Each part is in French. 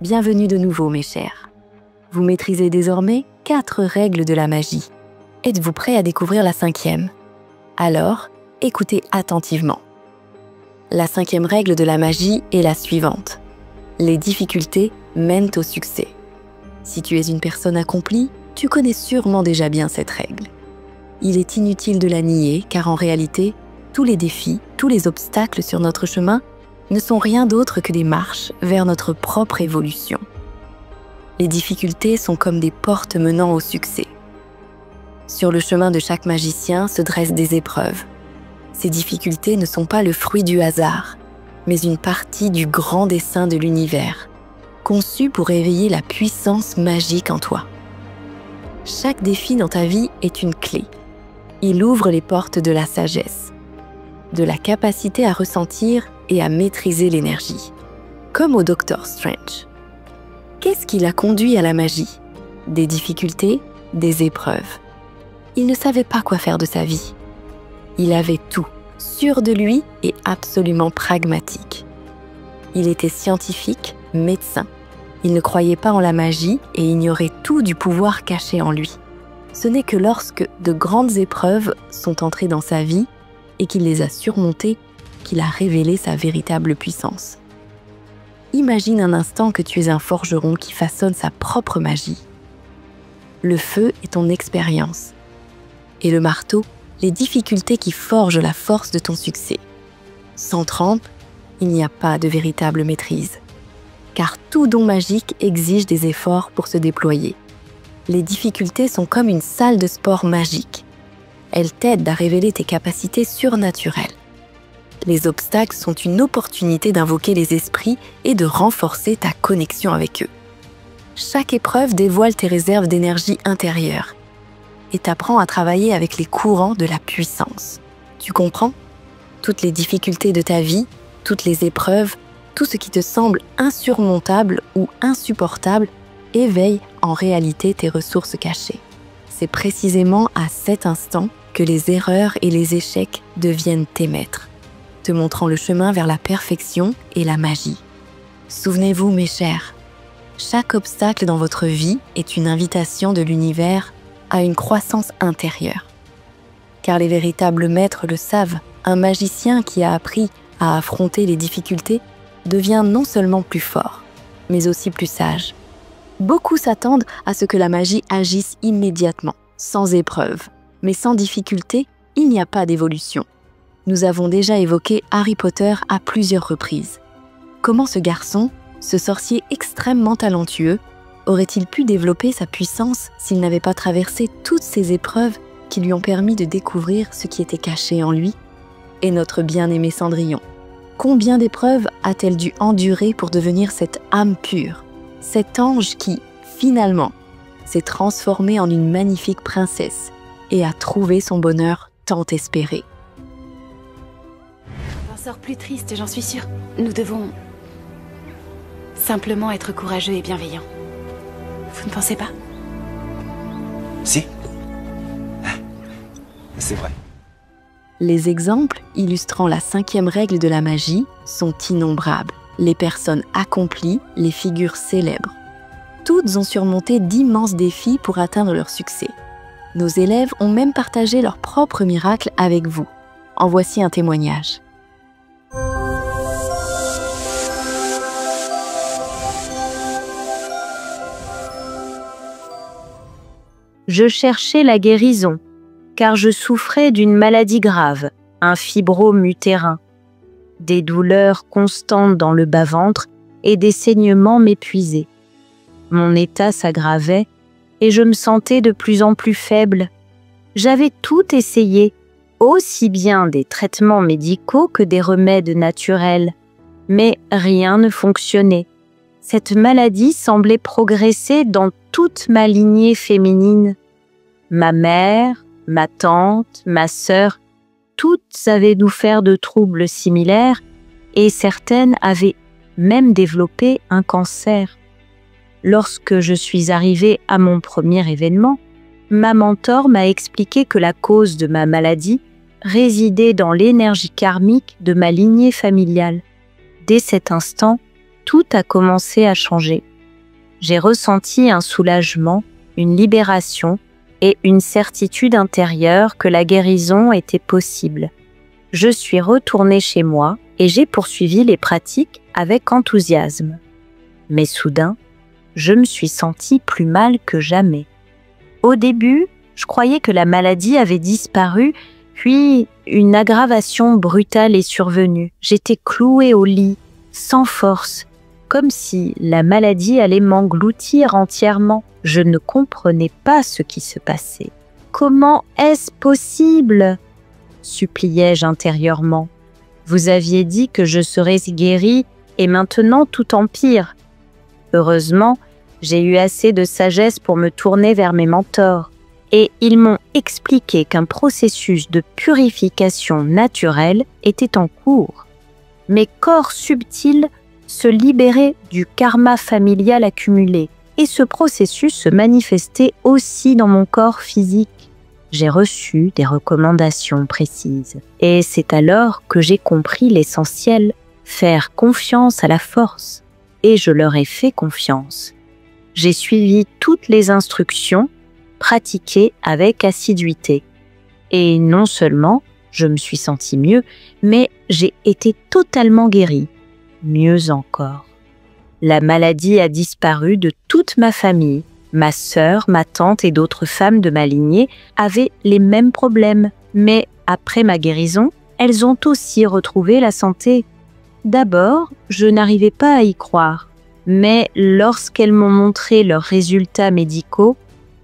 Bienvenue de nouveau mes chers. Vous maîtrisez désormais 4 règles de la magie. Êtes-vous prêt à découvrir la 5e? Alors, écoutez attentivement. La 5e règle de la magie est la suivante. Les difficultés mènent au succès. Si tu es une personne accomplie, tu connais sûrement déjà bien cette règle. Il est inutile de la nier car en réalité, tous les défis, tous les obstacles sur notre chemin ne sont rien d'autre que des marches vers notre propre évolution. Les difficultés sont comme des portes menant au succès. Sur le chemin de chaque magicien se dressent des épreuves. Ces difficultés ne sont pas le fruit du hasard, mais une partie du grand dessein de l'univers, conçu pour éveiller la puissance magique en toi. Chaque défi dans ta vie est une clé. Il ouvre les portes de la sagesse, de la capacité à ressentir et à maîtriser l'énergie, comme au Docteur Strange. Qu'est-ce qui l'a conduit à la magie? Des difficultés, des épreuves. Il ne savait pas quoi faire de sa vie. Il avait tout, sûr de lui et absolument pragmatique. Il était scientifique, médecin. Il ne croyait pas en la magie et ignorait tout du pouvoir caché en lui. Ce n'est que lorsque de grandes épreuves sont entrées dans sa vie et qu'il les a surmontées qu'il a révélé sa véritable puissance. Imagine un instant que tu es un forgeron qui façonne sa propre magie. Le feu est ton expérience. Et le marteau, les difficultés qui forgent la force de ton succès. Sans trempe, il n'y a pas de véritable maîtrise. Car tout don magique exige des efforts pour se déployer. Les difficultés sont comme une salle de sport magique. Elles t'aident à révéler tes capacités surnaturelles. Les obstacles sont une opportunité d'invoquer les esprits et de renforcer ta connexion avec eux. Chaque épreuve dévoile tes réserves d'énergie intérieure et t'apprend à travailler avec les courants de la puissance. Tu comprends? Toutes les difficultés de ta vie, toutes les épreuves, tout ce qui te semble insurmontable ou insupportable éveille en réalité tes ressources cachées. C'est précisément à cet instant que les erreurs et les échecs deviennent tes maîtres, te montrant le chemin vers la perfection et la magie. Souvenez-vous, mes chers, chaque obstacle dans votre vie est une invitation de l'univers à une croissance intérieure. Car les véritables maîtres le savent, un magicien qui a appris à affronter les difficultés devient non seulement plus fort, mais aussi plus sage. Beaucoup s'attendent à ce que la magie agisse immédiatement, sans épreuve. Mais sans difficulté, il n'y a pas d'évolution. Nous avons déjà évoqué Harry Potter à plusieurs reprises. Comment ce garçon, ce sorcier extrêmement talentueux, aurait-il pu développer sa puissance s'il n'avait pas traversé toutes ces épreuves qui lui ont permis de découvrir ce qui était caché en lui? Et notre bien-aimé Cendrillon, combien d'épreuves a-t-elle dû endurer pour devenir cette âme pure, cet ange qui, finalement, s'est transformé en une magnifique princesse et a trouvé son bonheur tant espéré? Un sort plus triste, j'en suis sûre. Nous devons simplement être courageux et bienveillants. Vous ne pensez pas? Si. C'est vrai. Les exemples illustrant la 5e règle de la magie sont innombrables. Les personnes accomplies, les figures célèbres. Toutes ont surmonté d'immenses défis pour atteindre leur succès. Nos élèves ont même partagé leurs propres miracles avec vous. En voici un témoignage. Je cherchais la guérison, car je souffrais d'une maladie grave, un fibrome utérin. Des douleurs constantes dans le bas-ventre et des saignements m'épuisaient. Mon état s'aggravait et je me sentais de plus en plus faible. J'avais tout essayé, aussi bien des traitements médicaux que des remèdes naturels, mais rien ne fonctionnait. Cette maladie semblait progresser dans toute ma lignée féminine. Ma mère, ma tante, ma sœur, toutes avaient souffert de troubles similaires et certaines avaient même développé un cancer. Lorsque je suis arrivée à mon premier événement, ma mentor m'a expliqué que la cause de ma maladie résidait dans l'énergie karmique de ma lignée familiale. Dès cet instant, tout a commencé à changer. J'ai ressenti un soulagement, une libération et une certitude intérieure que la guérison était possible. Je suis retournée chez moi et j'ai poursuivi les pratiques avec enthousiasme. Mais soudain, je me suis sentie plus mal que jamais. Au début, je croyais que la maladie avait disparu, puis une aggravation brutale est survenue. J'étais clouée au lit, sans force, comme si la maladie allait m'engloutir entièrement. Je ne comprenais pas ce qui se passait. « Comment est-ce possible ?» suppliai-je intérieurement. « Vous aviez dit que je serais guérie et maintenant tout empire. » Heureusement, j'ai eu assez de sagesse pour me tourner vers mes mentors et ils m'ont expliqué qu'un processus de purification naturelle était en cours. Mes corps subtils se libéraient du karma familial accumulé et ce processus se manifestait aussi dans mon corps physique. J'ai reçu des recommandations précises et c'est alors que j'ai compris l'essentiel, faire confiance à la force. Et je leur ai fait confiance. J'ai suivi toutes les instructions, pratiquées avec assiduité. Et non seulement je me suis sentie mieux, mais j'ai été totalement guérie. Mieux encore. La maladie a disparu de toute ma famille. Ma sœur, ma tante et d'autres femmes de ma lignée avaient les mêmes problèmes. Mais après ma guérison, elles ont aussi retrouvé la santé. D'abord, je n'arrivais pas à y croire, mais lorsqu'elles m'ont montré leurs résultats médicaux,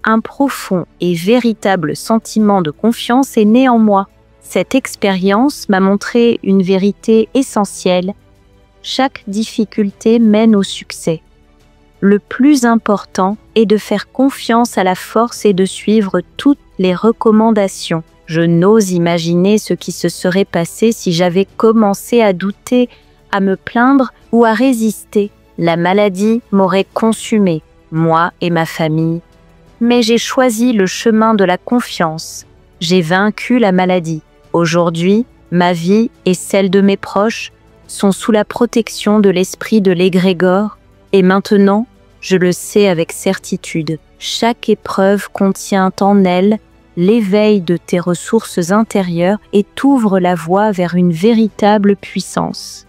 un profond et véritable sentiment de confiance est né en moi. Cette expérience m'a montré une vérité essentielle. Chaque difficulté mène au succès. Le plus important est de faire confiance à la force et de suivre toutes les recommandations. Je n'ose imaginer ce qui se serait passé si j'avais commencé à douter, à me plaindre ou à résister. La maladie m'aurait consumée, moi et ma famille. Mais j'ai choisi le chemin de la confiance. J'ai vaincu la maladie. Aujourd'hui, ma vie et celle de mes proches sont sous la protection de l'esprit de l'égrégore et maintenant, je le sais avec certitude, chaque épreuve contient en elle l'éveil de tes ressources intérieures et t'ouvre la voie vers une véritable puissance.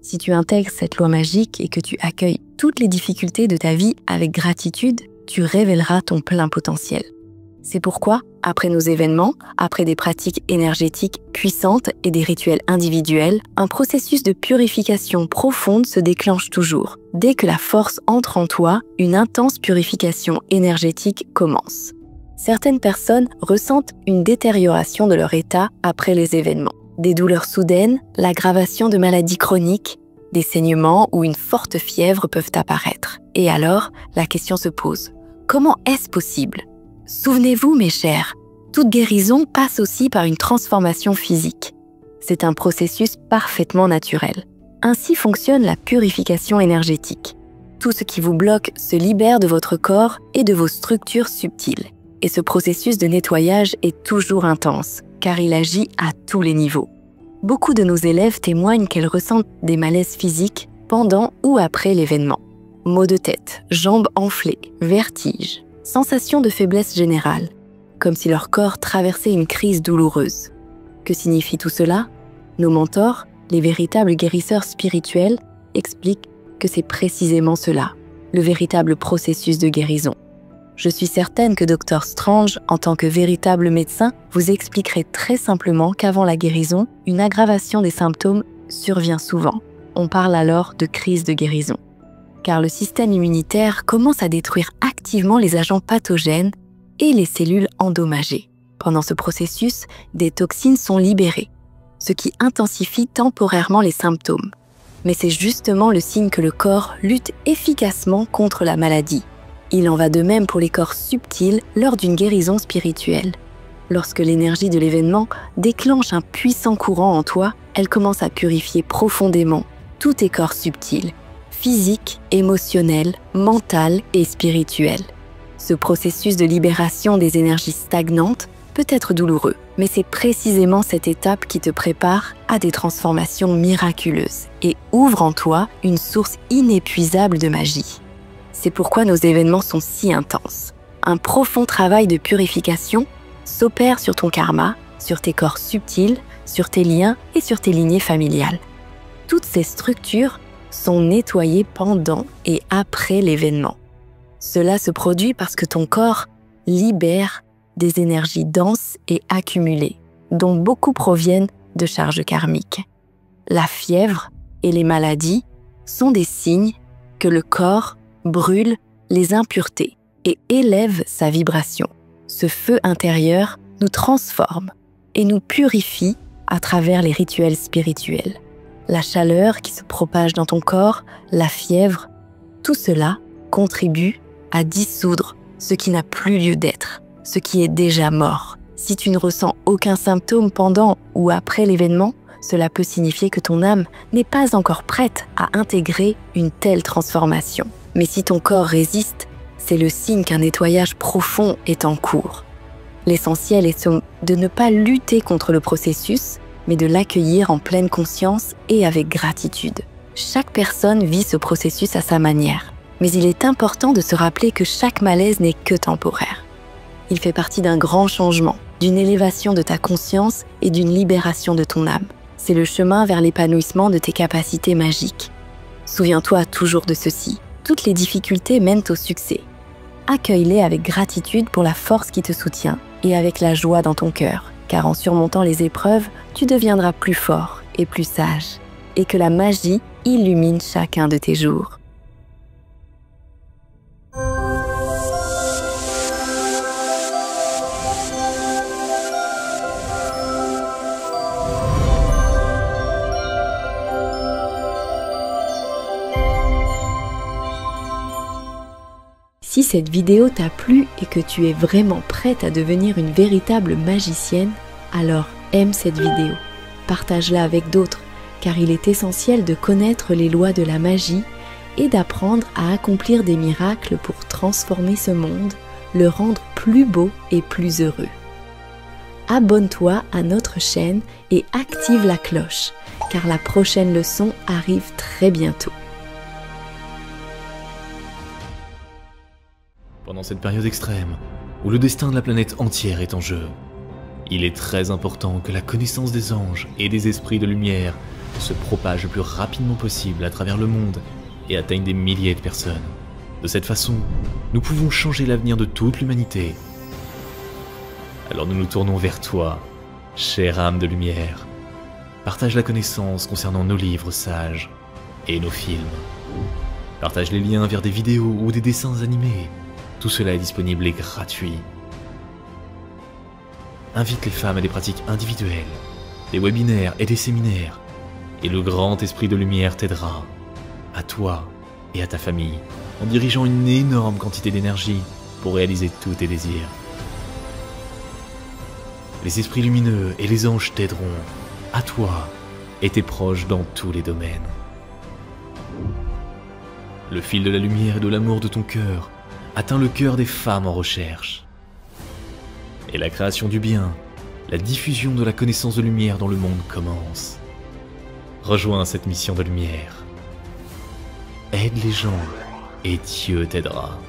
Si tu intègres cette loi magique et que tu accueilles toutes les difficultés de ta vie avec gratitude, tu révéleras ton plein potentiel. C'est pourquoi, après nos événements, après des pratiques énergétiques puissantes et des rituels individuels, un processus de purification profonde se déclenche toujours. Dès que la force entre en toi, une intense purification énergétique commence. Certaines personnes ressentent une détérioration de leur état après les événements. Des douleurs soudaines, l'aggravation de maladies chroniques, des saignements ou une forte fièvre peuvent apparaître. Et alors, la question se pose, comment est-ce possible ? Souvenez-vous, mes chers, toute guérison passe aussi par une transformation physique. C'est un processus parfaitement naturel. Ainsi fonctionne la purification énergétique. Tout ce qui vous bloque se libère de votre corps et de vos structures subtiles. Et ce processus de nettoyage est toujours intense, car il agit à tous les niveaux. Beaucoup de nos élèves témoignent qu'elles ressentent des malaises physiques pendant ou après l'événement. Maux de tête, jambes enflées, vertiges, sensation de faiblesse générale, comme si leur corps traversait une crise douloureuse. Que signifie tout cela ? Nos mentors, les véritables guérisseurs spirituels, expliquent que c'est précisément cela, le véritable processus de guérison. Je suis certaine que Dr Strange, en tant que véritable médecin, vous expliquerait très simplement qu'avant la guérison, une aggravation des symptômes survient souvent. On parle alors de crise de guérison. Car le système immunitaire commence à détruire activement les agents pathogènes et les cellules endommagées. Pendant ce processus, des toxines sont libérées, ce qui intensifie temporairement les symptômes. Mais c'est justement le signe que le corps lutte efficacement contre la maladie. Il en va de même pour les corps subtils lors d'une guérison spirituelle. Lorsque l'énergie de l'événement déclenche un puissant courant en toi, elle commence à purifier profondément tous tes corps subtils, physiques, émotionnels, mentaux et spirituels. Ce processus de libération des énergies stagnantes peut être douloureux, mais c'est précisément cette étape qui te prépare à des transformations miraculeuses et ouvre en toi une source inépuisable de magie. C'est pourquoi nos événements sont si intenses. Un profond travail de purification s'opère sur ton karma, sur tes corps subtils, sur tes liens et sur tes lignées familiales. Toutes ces structures sont nettoyées pendant et après l'événement. Cela se produit parce que ton corps libère des énergies denses et accumulées, dont beaucoup proviennent de charges karmiques. La fièvre et les maladies sont des signes que le corps brûle les impuretés et élève sa vibration. Ce feu intérieur nous transforme et nous purifie à travers les rituels spirituels. La chaleur qui se propage dans ton corps, la fièvre, tout cela contribue à dissoudre ce qui n'a plus lieu d'être, ce qui est déjà mort. Si tu ne ressens aucun symptôme pendant ou après l'événement, cela peut signifier que ton âme n'est pas encore prête à intégrer une telle transformation. Mais si ton corps résiste, c'est le signe qu'un nettoyage profond est en cours. L'essentiel est de ne pas lutter contre le processus, mais de l'accueillir en pleine conscience et avec gratitude. Chaque personne vit ce processus à sa manière, mais il est important de se rappeler que chaque malaise n'est que temporaire. Il fait partie d'un grand changement, d'une élévation de ta conscience et d'une libération de ton âme. C'est le chemin vers l'épanouissement de tes capacités magiques. Souviens-toi toujours de ceci, toutes les difficultés mènent au succès. Accueille-les avec gratitude pour la force qui te soutient et avec la joie dans ton cœur, car en surmontant les épreuves, tu deviendras plus fort et plus sage, et que la magie illumine chacun de tes jours. Si cette vidéo t'a plu et que tu es vraiment prête à devenir une véritable magicienne, alors aime cette vidéo, partage-la avec d'autres, car il est essentiel de connaître les lois de la magie et d'apprendre à accomplir des miracles pour transformer ce monde, le rendre plus beau et plus heureux. Abonne-toi à notre chaîne et active la cloche, car la prochaine leçon arrive très bientôt. Pendant cette période extrême, où le destin de la planète entière est en jeu, il est très important que la connaissance des anges et des esprits de lumière se propage le plus rapidement possible à travers le monde et atteigne des milliers de personnes. De cette façon, nous pouvons changer l'avenir de toute l'humanité. Alors nous nous tournons vers toi, chère âme de lumière. Partage la connaissance concernant nos livres sages et nos films. Partage les liens vers des vidéos ou des dessins animés. Tout cela est disponible et gratuit. Invite les femmes à des pratiques individuelles, des webinaires et des séminaires, et le grand esprit de lumière t'aidera, à toi et à ta famille, en dirigeant une énorme quantité d'énergie pour réaliser tous tes désirs. Les esprits lumineux et les anges t'aideront, à toi et tes proches dans tous les domaines. Le fil de la lumière et de l'amour de ton cœur atteint le cœur des femmes en recherche. Et la création du bien, la diffusion de la connaissance de lumière dans le monde commence. Rejoins cette mission de lumière. Aide les gens et Dieu t'aidera.